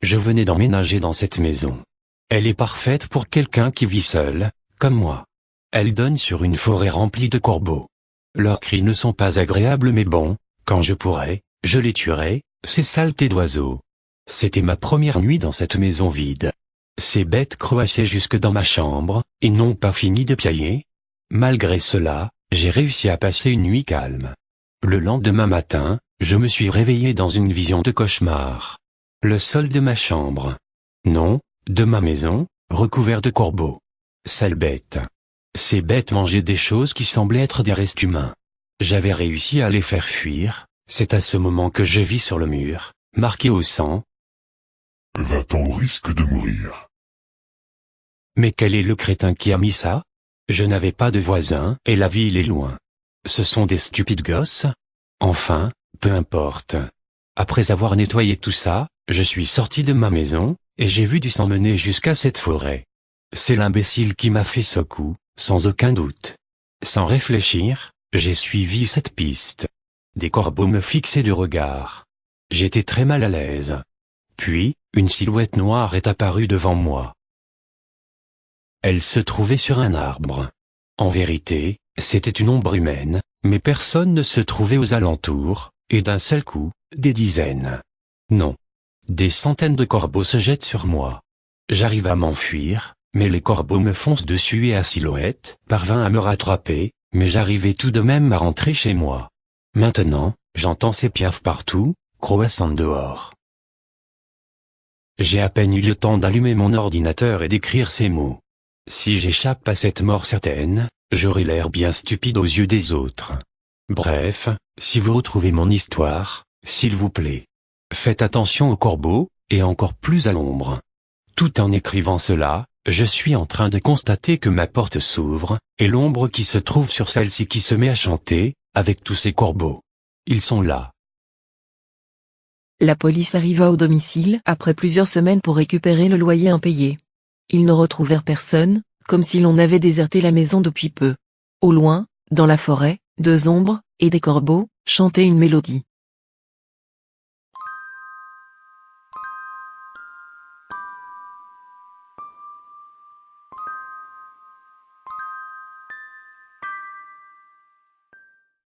je venais d'emménager dans cette maison. Elle est parfaite pour quelqu'un qui vit seul, comme moi. Elle donne sur une forêt remplie de corbeaux. Leurs cris ne sont pas agréables mais bon, quand je pourrais, je les tuerais, ces saletés d'oiseaux. C'était ma première nuit dans cette maison vide. Ces bêtes croassaient jusque dans ma chambre, et n'ont pas fini de piailler. Malgré cela, j'ai réussi à passer une nuit calme. Le lendemain matin, je me suis réveillé dans une vision de cauchemar. Le sol de ma chambre. Non, de ma maison, recouvert de corbeaux. Sales bêtes. Ces bêtes mangeaient des choses qui semblaient être des restes humains. J'avais réussi à les faire fuir, c'est à ce moment que je vis sur le mur, marqué au sang. Va-t'en au risque de mourir. Mais quel est le crétin qui a mis ça? Je n'avais pas de voisins, et la ville est loin. Ce sont des stupides gosses? Enfin, peu importe. Après avoir nettoyé tout ça, je suis sorti de ma maison, et j'ai vu du sang mener jusqu'à cette forêt. C'est l'imbécile qui m'a fait ce coup, sans aucun doute. Sans réfléchir, j'ai suivi cette piste. Des corbeaux me fixaient du regard. J'étais très mal à l'aise. Puis, une silhouette noire est apparue devant moi. Elle se trouvait sur un arbre. En vérité, c'était une ombre humaine, mais personne ne se trouvait aux alentours, et d'un seul coup, des dizaines. Non. Des centaines de corbeaux se jettent sur moi. J'arrive à m'enfuir, mais les corbeaux me foncent dessus et la silhouette parvint à me rattraper, mais j'arrivais tout de même à rentrer chez moi. Maintenant, j'entends ces piafs partout, croassant dehors. J'ai à peine eu le temps d'allumer mon ordinateur et d'écrire ces mots. Si j'échappe à cette mort certaine, j'aurai l'air bien stupide aux yeux des autres. Bref, si vous retrouvez mon histoire, s'il vous plaît, faites attention aux corbeaux, et encore plus à l'ombre. Tout en écrivant cela, je suis en train de constater que ma porte s'ouvre, et l'ombre qui se trouve sur celle-ci qui se met à chanter, avec tous ces corbeaux. Ils sont là. La police arriva au domicile après plusieurs semaines pour récupérer le loyer impayé. Ils ne retrouvèrent personne, comme si l'on avait déserté la maison depuis peu. Au loin, dans la forêt, deux ombres, et des corbeaux, chantaient une mélodie.